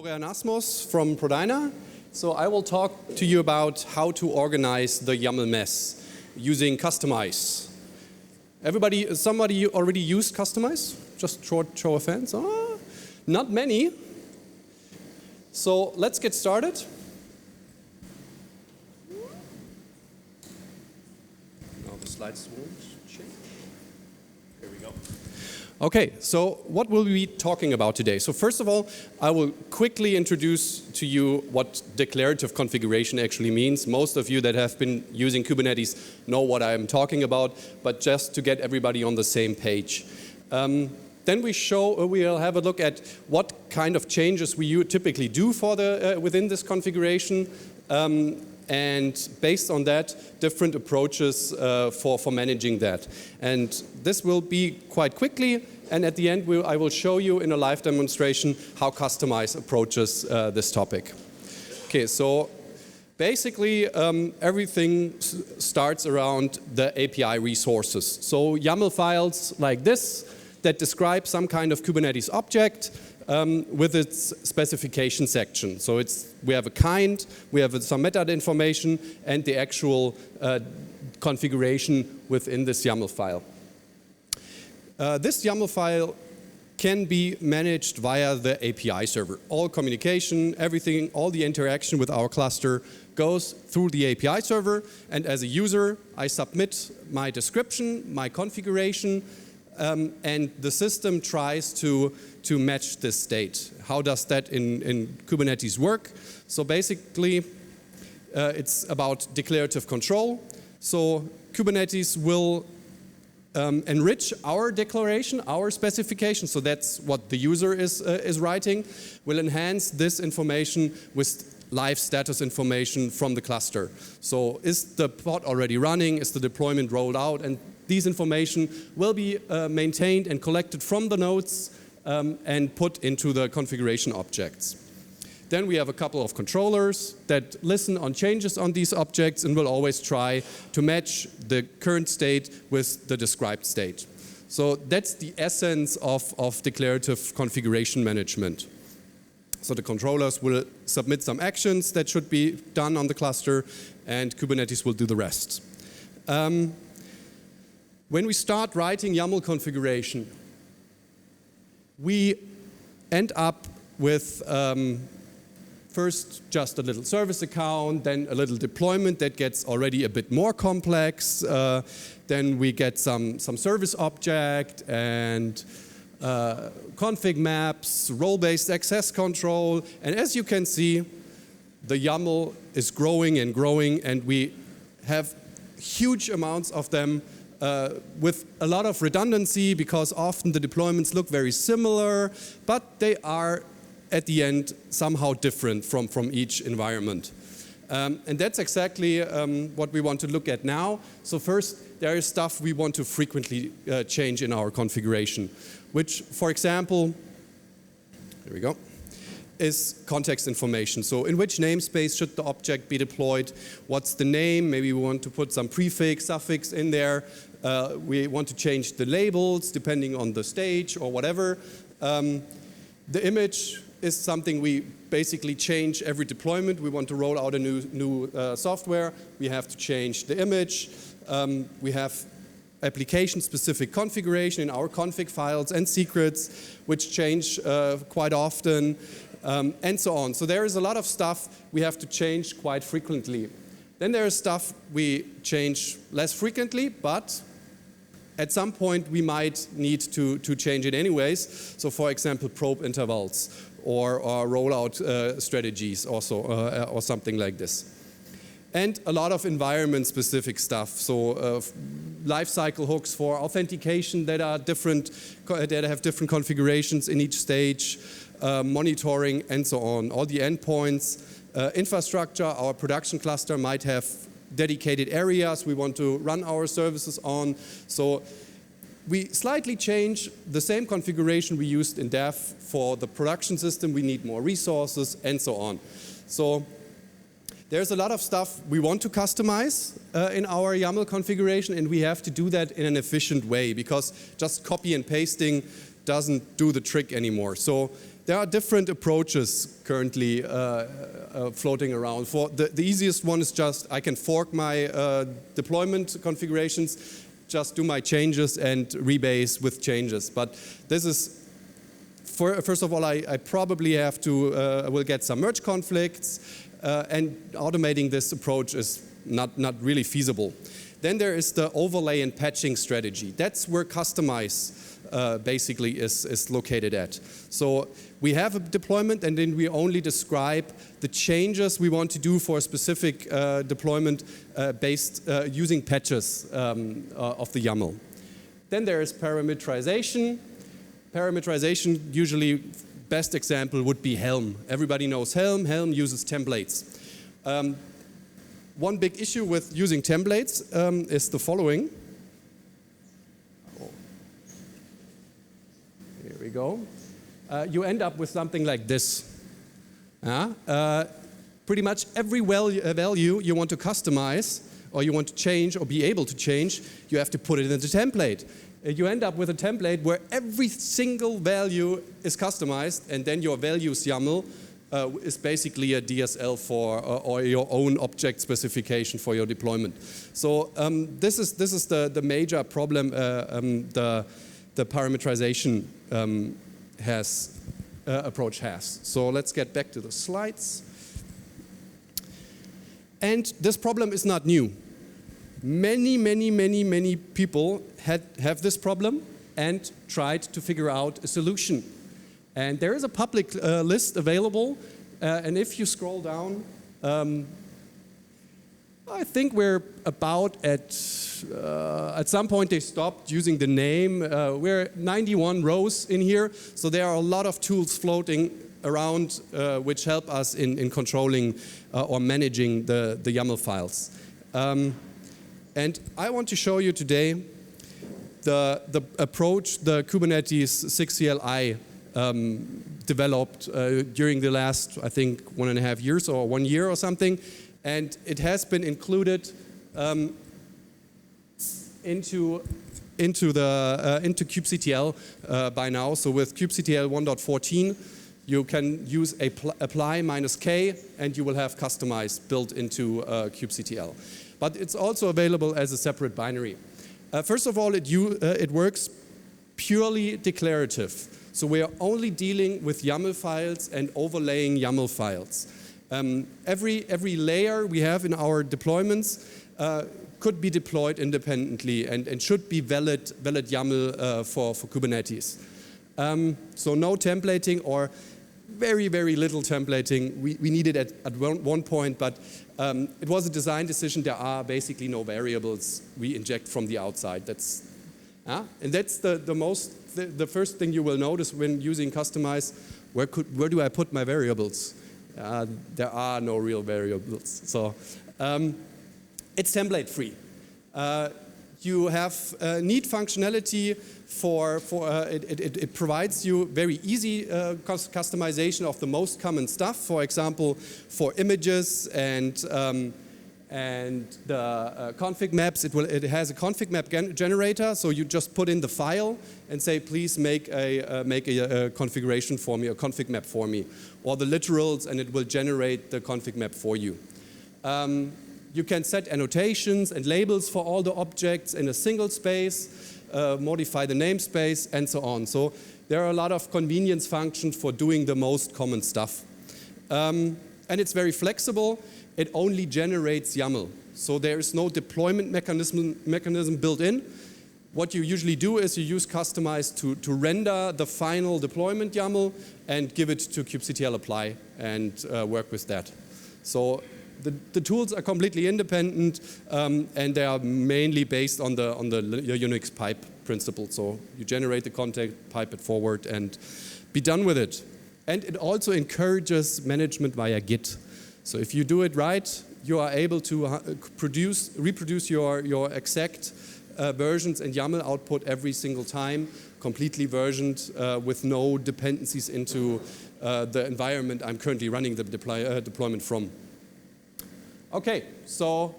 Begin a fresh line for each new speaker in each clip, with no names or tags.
Florian Assmus from Containerdays. So I will talk to you about how to organize the YAML mess using Kustomize. Somebody already used Kustomize? Just short show of hands. Not many. So let's get started. Now the slides won't change. Here we go. Okay, so what will we be talking about today? So first of all, I will quickly introduce to you what declarative configuration actually means. Most of you that have been using Kubernetes know what I'm talking about, but just to get everybody on the same page. Then we'll have a look at what kind of changes we typically do for within this configuration, and based on that, different approaches for managing that. And this will be quite quickly, and at the end I will show you in a live demonstration how Kustomize approaches this topic. Okay, so basically everything starts around the API resources. So YAML files like this that describe some kind of Kubernetes object with its specification section. So we have a kind, we have some metadata information, and the actual configuration within this YAML file. This YAML file can be managed via the API server. All communication, everything, all the interaction with our cluster goes through the API server, and as a user, I submit my description, my configuration, and the system tries to match this state. How does that in Kubernetes work? So basically, it's about declarative control. So Kubernetes will enrich our declaration, our specification, so that's what the user is writing, will enhance this information with live status information from the cluster. So is the pod already running? Is the deployment rolled out? And these information will be maintained and collected from the nodes and put into the configuration objects. Then we have a couple of controllers that listen on changes on these objects and will always try to match the current state with the described state. So that's the essence of declarative configuration management. So the controllers will submit some actions that should be done on the cluster, and Kubernetes will do the rest. When we start writing YAML configuration, we end up with first just a little service account, then a little deployment that gets already a bit more complex. Then we get some service object and config maps, role-based access control. And as you can see, the YAML is growing and growing, and we have huge amounts of them with a lot of redundancy, because often the deployments look very similar, but they are at the end somehow different from each environment. And that's exactly what we want to look at now. So first, there is stuff we want to frequently change in our configuration, which, for example, here we go, is context information. So in which namespace should the object be deployed? What's the name? Maybe we want to put some prefix, suffix in there. We want to change the labels depending on the stage or whatever. The image is something we basically change every deployment. We want to roll out a new software. We have to change the image. We have application-specific configuration in our config files and secrets, which change quite often, and so on. So there is a lot of stuff we have to change quite frequently. Then there is stuff we change less frequently, but at some point we might need to change it anyways. So for example, probe intervals or rollout strategies also, or something like this. And a lot of environment-specific stuff, so lifecycle hooks for authentication that are different, that have different configurations in each stage, monitoring, and so on. All the endpoints, infrastructure, our production cluster might have dedicated areas we want to run our services on. So we slightly change the same configuration we used in dev for the production system. We need more resources, and so on. So there's a lot of stuff we want to customize in our YAML configuration, and we have to do that in an efficient way, because just copy and pasting doesn't do the trick anymore. So there are different approaches currently floating around. For the easiest one is just I can fork my deployment configurations, just do my changes and rebase with changes. But this is, first of all, I probably have to, will get some merge conflicts, and automating this approach is not really feasible. Then there is the overlay and patching strategy. That's where Kustomize basically is located at. So we have a deployment, and then we only describe the changes we want to do for a specific deployment based using patches of the YAML. Then there is parameterization. Parameterization, usually best example would be Helm. Everybody knows Helm. Helm uses templates. One big issue with using templates is the following. Here we go. You end up with something like this. Pretty much every value you want to customize, or you want to change, or be able to change, you have to put it in the template. You end up with a template where every single value is customized, and then your values YAML is basically a DSL for or your own object specification for your deployment. So this is the major problem the parameterization approach has. So let's get back to the slides. And this problem is not new. Many people have this problem and tried to figure out a solution. And there is a public list available, and if you scroll down, I think we're about at some point they stopped using the name. We're 91 rows in here, so there are a lot of tools floating around which help us in controlling or managing the YAML files. And I want to show you today the approach the Kubernetes SIG CLI developed during the last, I think, 1.5 years or 1 year or something. And it has been included into kubectl by now. So with kubectl 1.14, you can use apply -k, and you will have Kustomize built into kubectl. But it's also available as a separate binary. First of all, it works purely declarative. So we are only dealing with YAML files and overlaying YAML files. Every layer we have in our deployments could be deployed independently and should be valid YAML for Kubernetes. So no templating, or very little templating. We needed it at one point, but it was a design decision. There are basically no variables we inject from the outside. And that's the first thing you will notice when using Kustomize. Where do I put my variables? There are no real variables. So it's template free. You have neat functionality it provides you very easy customization of the most common stuff. For example, for images and the config maps, it has a config map generator. So you just put in the file and say, please make a configuration for me, a config map for me, or the literals, and it will generate the config map for you. You can set annotations and labels for all the objects in a single space, modify the namespace, and so on. So there are a lot of convenience functions for doing the most common stuff. And it's very flexible. It only generates YAML. So there is no deployment mechanism built in. What you usually do is you use Kustomize to render the final deployment YAML and give it to kubectl apply and work with that. So the tools are completely independent, and they are mainly based on the Unix pipe principle. So you generate the content, pipe it forward, and be done with it. And it also encourages management via Git. So if you do it right, you are able to reproduce your exact versions and YAML output every single time, completely versioned with no dependencies into the environment I'm currently running the deployment from. Okay, so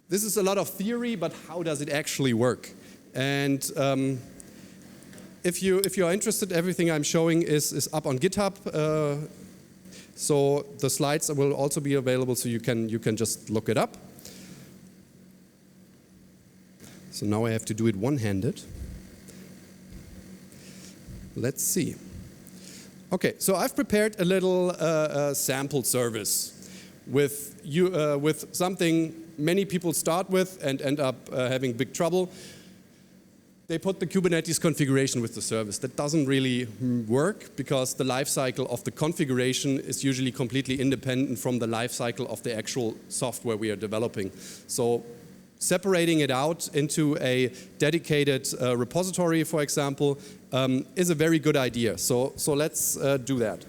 this is a lot of theory, but how does it actually work? And if you are interested, everything I'm showing is up on GitHub. So the slides will also be available, so you can just look it up. So now I have to do it one-handed. Let's see. Okay, so I've prepared a little sample service with something many people start with and end up having big trouble. They put the Kubernetes configuration with the service. That doesn't really work because the lifecycle of the configuration is usually completely independent from the lifecycle of the actual software we are developing. So separating it out into a dedicated repository, for example, is a very good idea. So let's do that.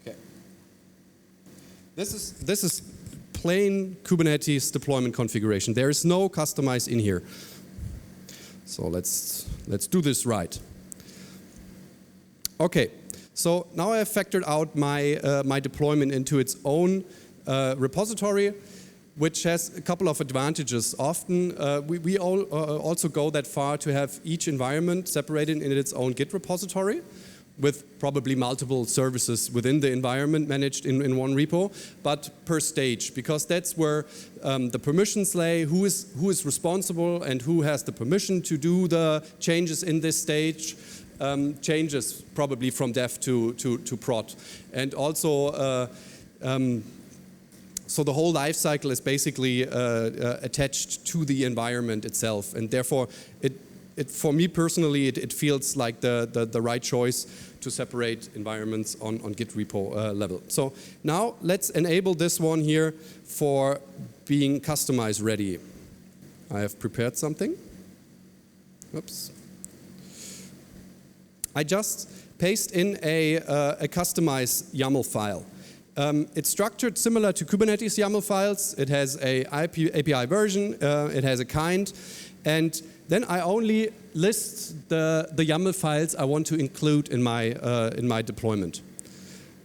Okay. This is plain Kubernetes deployment configuration. There is no Kustomize in here. So let's do this right. Okay. So now I have factored out my deployment into its own repository, which has a couple of advantages. Often we also go that far to have each environment separated in its own Git repository, with probably multiple services within the environment managed in one repo, but per stage, because that's where the permissions lay, who is responsible and who has the permission to do the changes in this stage, changes probably from dev to prod. And also, so the whole life cycle is basically attached to the environment itself, and therefore for me personally, it feels like the right choice to separate environments on Git repo level. So now let's enable this one here for being Kustomize ready. I have prepared something. Oops. I just paste in a Kustomize YAML file. It's structured similar to Kubernetes YAML files. It has a API version. It has a kind, and then I only list the YAML files I want to include in my deployment.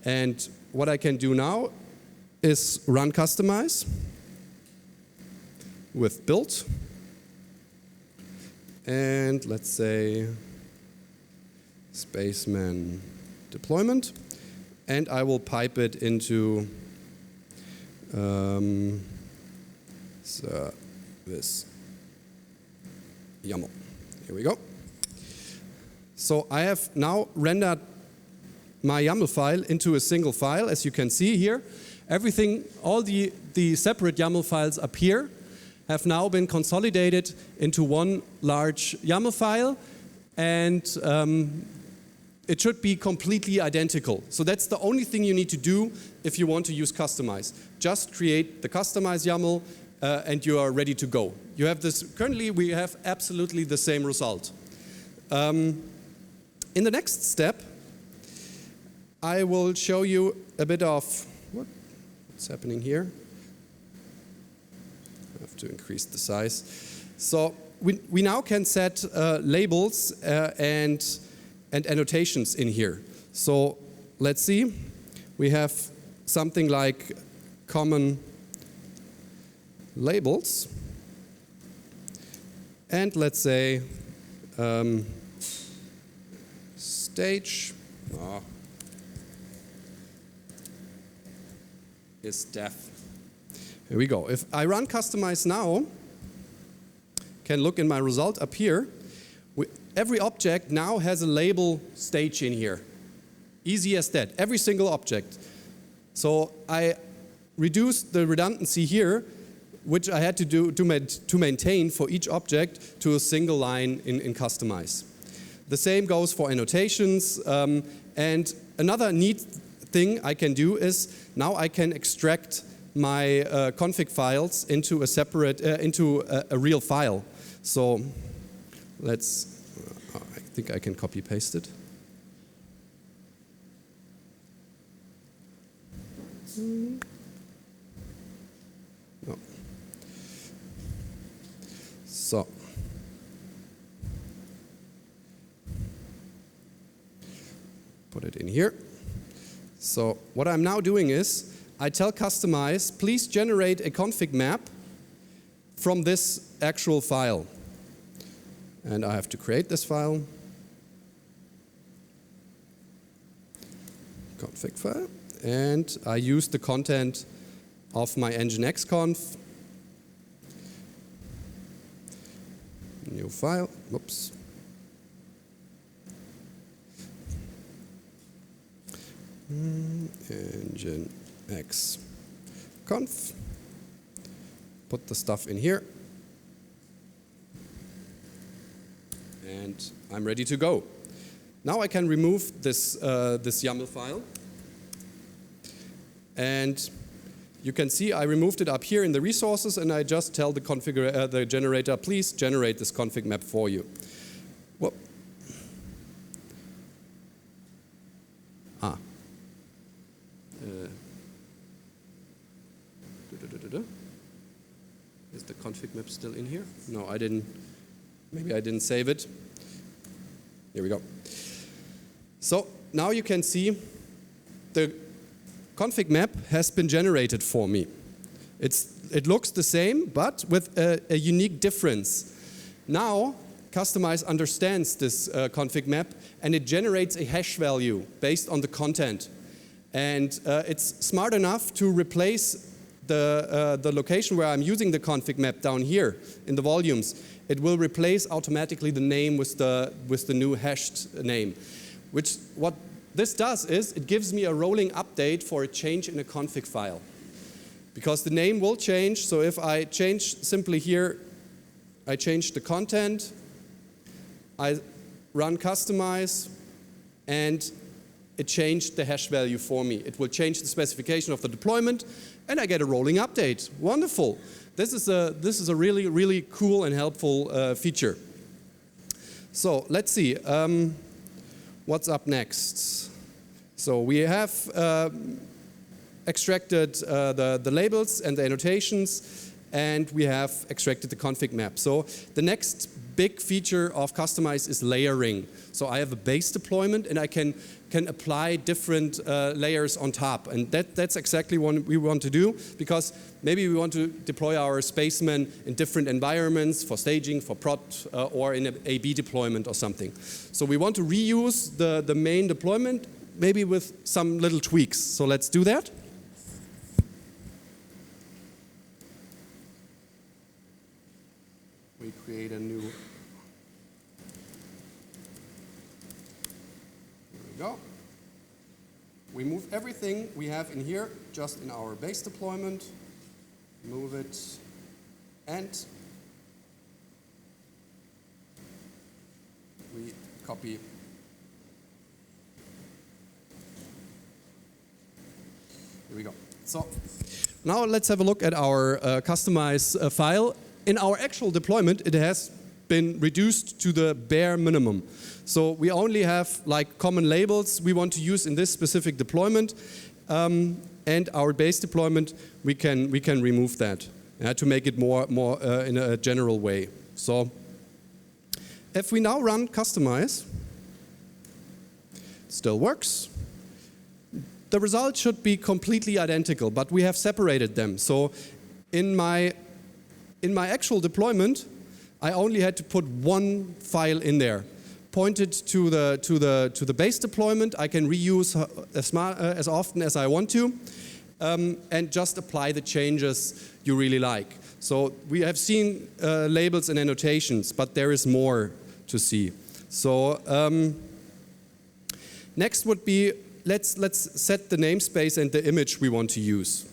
And what I can do now is run Kustomize with build, and let's say spaceman deployment, and I will pipe it into this YAML. Here we go. So I have now rendered my YAML file into a single file, as you can see here. Everything, all the separate YAML files up here have now been consolidated into one large YAML file, and it should be completely identical. So that's the only thing you need to do if you want to use Kustomize. Just create the Kustomize YAML and you are ready to go. You have this, currently we have absolutely the same result. In the next step, I will show you a bit of what's happening here. I have to increase the size. So we now can set labels and annotations in here. So let's see. We have something like common labels. And let's say stage is def. Here we go. If I run Kustomize now, can look in my result up here. Every object now has a label stage in here. Easy as that. Every single object. So I reduced the redundancy here, which I had to do to maintain for each object, to a single line in Kustomize. The same goes for annotations. And another neat thing I can do is now I can extract my config files into a separate into a real file. So let's. I think I can copy paste it. No. So put it in here. So what I'm now doing is I tell Kustomize, please generate a config map from this actual file. And I have to create this file. Config file. And I use the content of my nginx-conf. New file. Whoops. nginx-conf. Put the stuff in here. And I'm ready to go. Now I can remove this, this YAML file. And you can see I removed it up here in the resources, and I just tell the the generator, please generate this config map for you. Well, is the config map still in here? No, I didn't. Maybe I didn't save it. Here we go. So now you can see the config map has been generated for me. It looks the same, but with a unique difference. Now, Kustomize understands this config map, and it generates a hash value based on the content. And it's smart enough to replace the location where I'm using the config map down here in the volumes. It will replace automatically the name with the new hashed name. Which what this does is it gives me a rolling update for a change in a config file. Because the name will change, so if I change simply here, I change the content, I run Kustomize, and it changed the hash value for me. It will change the specification of the deployment, and I get a rolling update. Wonderful. This is a really, really cool and helpful feature. So let's see. What's up next? So we have extracted the labels and the annotations, and we have extracted the config map. So the next big feature of Kustomize is layering. So I have a base deployment, and I can apply different layers on top. And that's exactly what we want to do, because maybe we want to deploy our spacemen in different environments for staging, for prod, or in an A/B deployment or something. So we want to reuse the main deployment, maybe with some little tweaks. So let's do that. We create a new. Go. We move everything we have in here just in our base deployment, move it, and we copy. Here we go. So now let's have a look at our Kustomize file. In our actual deployment, it has been reduced to the bare minimum. So we only have like common labels we want to use in this specific deployment, and our base deployment we can remove that to make it more in a general way. So if we now run Kustomize, it still works. The result should be completely identical, but we have separated them. So in my actual deployment, I only had to put one file in there. Pointed to the base deployment, I can reuse as often as I want to, and just apply the changes you really like. So we have seen labels and annotations, but there is more to see. So next would be let's set the namespace and the image we want to use.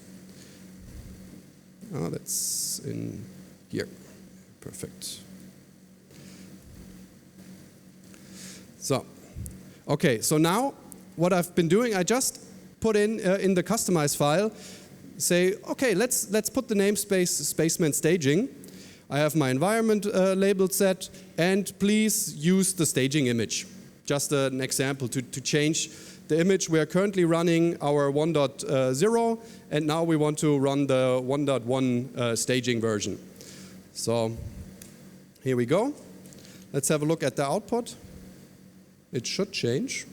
Oh, that's in here. Perfect. So, okay, so now what I've been doing, I just put in the Kustomize file, say, okay, let's put the namespace spaceman staging. I have my environment label set, and please use the staging image. Just an example to change the image. We are currently running our 1.0, and now we want to run the 1.1 staging version. So here we go. Let's have a look at the output. It should change.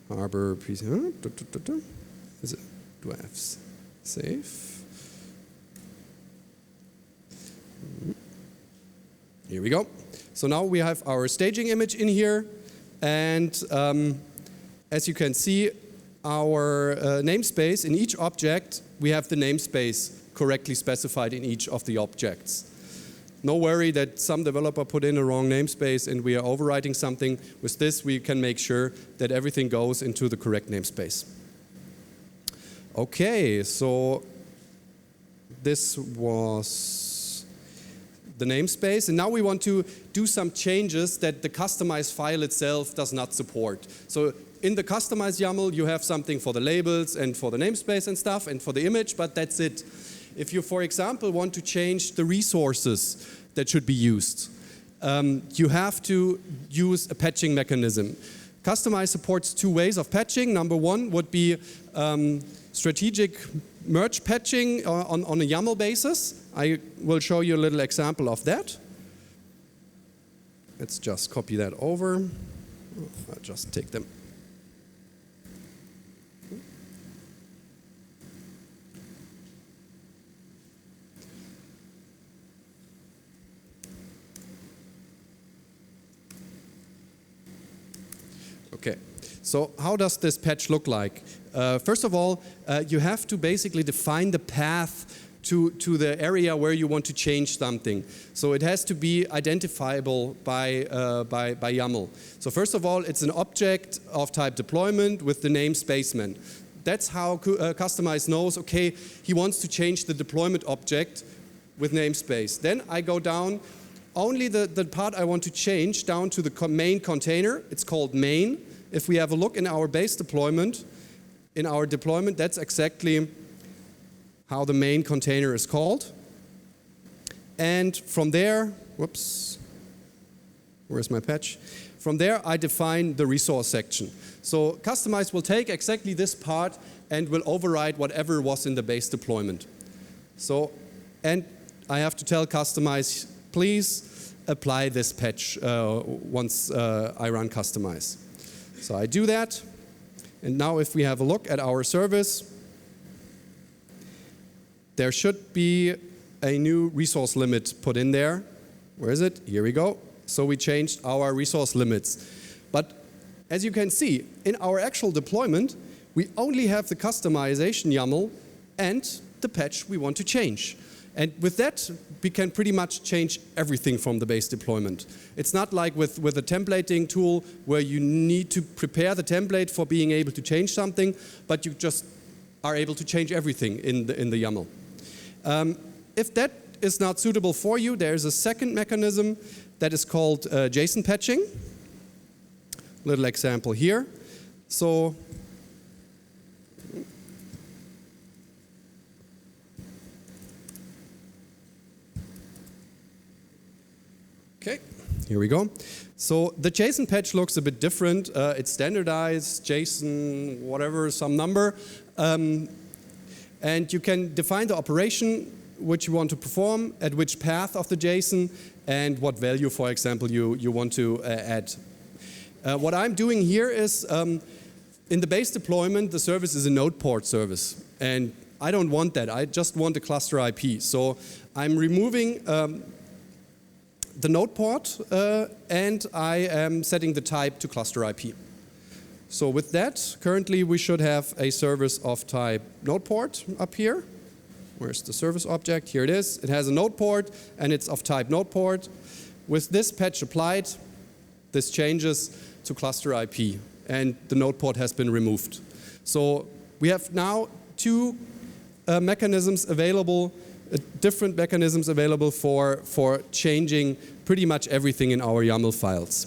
Harbor PC. Is it? Do I have save? Here we go. So now we have our staging image in here, and as you can see, our namespace in each object, we have the namespace correctly specified in each of the objects. No worry that some developer put in a wrong namespace and we are overwriting something. With this, we can make sure that everything goes into the correct namespace. Okay, so this was the namespace, and now we want to do some changes that the Kustomize file itself does not support. So in the Kustomize YAML, you have something for the labels and for the namespace and stuff and for the image, but that's it. If you, for example, want to change the resources that should be used, you have to use a patching mechanism. Kustomize supports two ways of patching. Number one would be strategic merge patching on a YAML basis. I will show you a little example of that. Let's just copy that over. I'll just take them. Okay, so how does this patch look like? First of all, you have to basically define the path to the area where you want to change something. So it has to be identifiable by YAML. So first of all, it's an object of type deployment with the name spaceman. That's how Kustomize knows, okay, he wants to change the deployment object with namespace. Then I go down, only the part I want to change down to the main container. It's called main. If we have a look in our base deployment, that's exactly how the main container is called. And from there, whoops, where's my patch? From there, I define the resource section. So Kustomize will take exactly this part and will override whatever was in the base deployment. So, and I have to tell Kustomize, please apply this patch once I run Kustomize. So I do that. And now if we have a look at our service, there should be a new resource limit put in there. Where is it? Here we go. So we changed our resource limits. But as you can see, in our actual deployment, we only have the customization YAML and the patch we want to change. And with that, we can pretty much change everything from the base deployment. It's not like with a templating tool where you need to prepare the template for being able to change something, but you just are able to change everything in the YAML. If that is not suitable for you, there's a second mechanism that is called Json Patching. Little example here. So okay, here we go. So the JSON patch looks a bit different. It's standardized, JSON, whatever, some number. And you can define the operation which you want to perform, at which path of the JSON, and what value, for example, you want to add. What I'm doing here is, in the base deployment, the service is a node port service. And I don't want that. I just want a cluster IP. So I'm removing the node port, and I am setting the type to cluster IP. So with that, currently we should have a service of type node port up here. Where's the service object? Here it is. It has a node port, and it's of type node port. With this patch applied, this changes to cluster IP, and the node port has been removed. So we have now two mechanisms available, different mechanisms available for changing pretty much everything in our YAML files.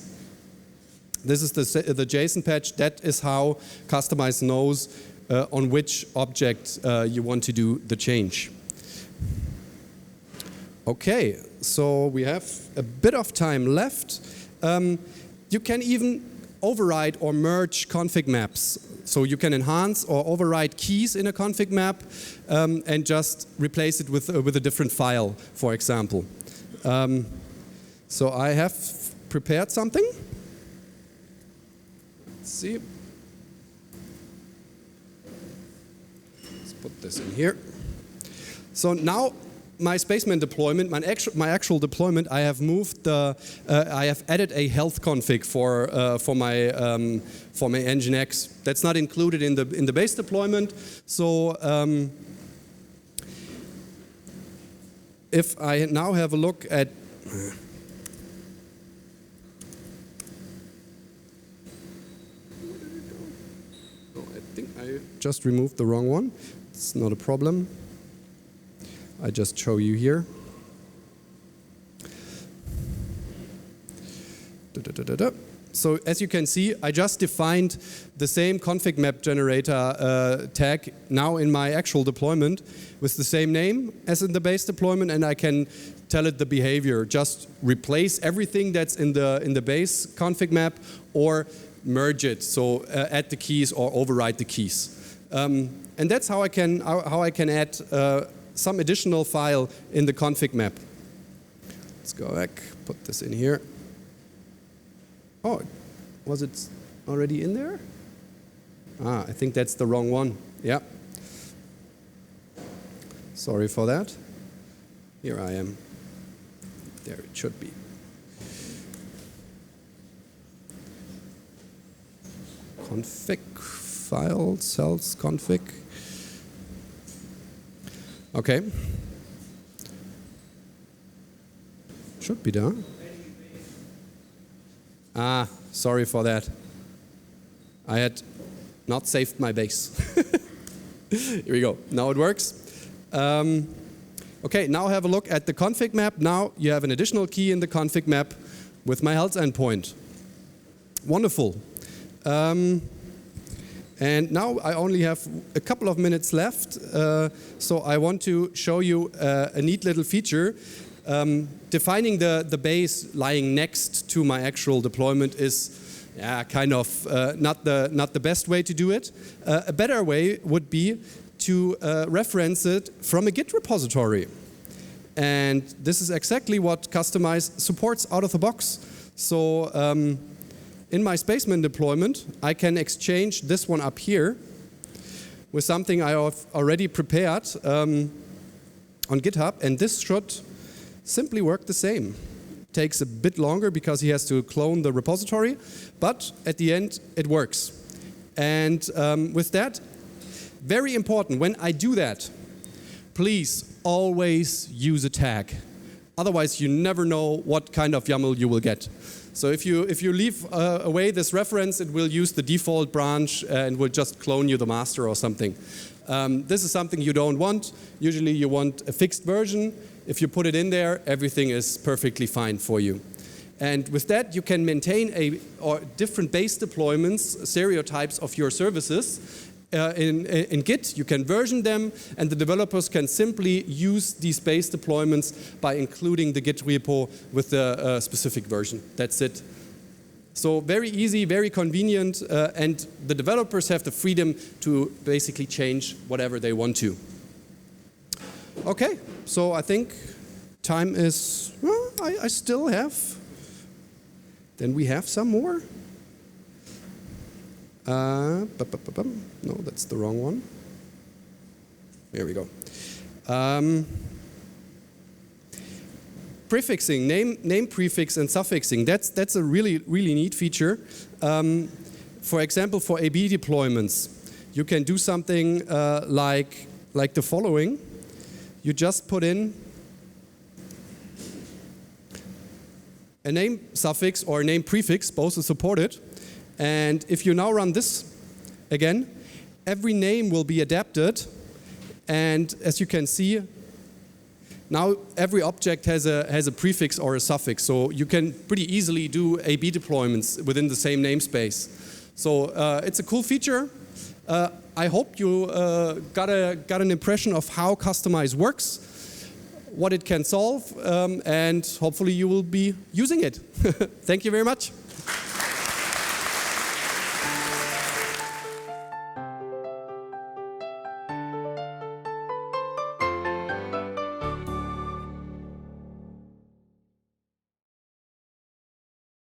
This is the JSON patch. That is how Kustomize knows on which object you want to do the change. Okay, so we have a bit of time left. You can even override or merge config maps. So you can enhance or override keys in a config map and just replace it with a different file, for example. So I have prepared something. Let's see. Let's put this in here. So now my Spaceman deployment, my actual deployment, I have moved I have added a health config for my Nginx. That's not included in the base deployment. So if I now have a look at I think I just removed the wrong one. It's not a problem. I just show you here. So as you can see, I just defined the same config map generator tag now in my actual deployment with the same name as in the base deployment, and I can tell it the behavior. Just replace everything that's in the base config map or merge it. So add the keys or override the keys. And that's how I can add some additional file in the config map. Let's go back, put this in here. Oh, was it already in there? Ah, I think that's the wrong one. Yeah. Sorry for that. Here I am. There it should be. Config file, cells config. Okay. Should be done. Ah, sorry for that. I had not saved my base. Here we go. Now it works. Okay, now have a look at the config map. Now you have an additional key in the config map with my health endpoint. Wonderful. And now I only have a couple of minutes left, so I want to show you a neat little feature. Defining the base lying next to my actual deployment is kind of not the best way to do it. A better way would be to reference it from a Git repository. And this is exactly what Kustomize supports out of the box. So in my Spaceman deployment, I can exchange this one up here with something I have already prepared on GitHub, and this should simply work the same. Takes a bit longer because he has to clone the repository, but at the end it works. And with that, very important, when I do that, please always use a tag. Otherwise you never know what kind of YAML you will get. So if you leave away this reference, it will use the default branch and will just clone you the master or something. This is something you don't want. Usually you want a fixed version. If you put it in there, everything is perfectly fine for you. And with that, you can maintain different base deployments, stereotypes of your services. In Git, you can version them, and the developers can simply use these base deployments by including the Git repo with the specific version. That's it. So very easy, very convenient, and the developers have the freedom to basically change whatever they want to. Okay, so I think time is, well, I still have. Then we have some more. No, that's the wrong one. Here we go. Prefixing, name prefix and suffixing. That's a really neat feature. For example, for AB deployments, you can do something like the following. You just put in a name suffix or a name prefix, both are supported. And if you now run this again, every name will be adapted. And as you can see, now every object has a prefix or a suffix. So you can pretty easily do AB deployments within the same namespace. So it's a cool feature. I hope you got an impression of how Kustomize works, what it can solve, and hopefully you will be using it. Thank you very much.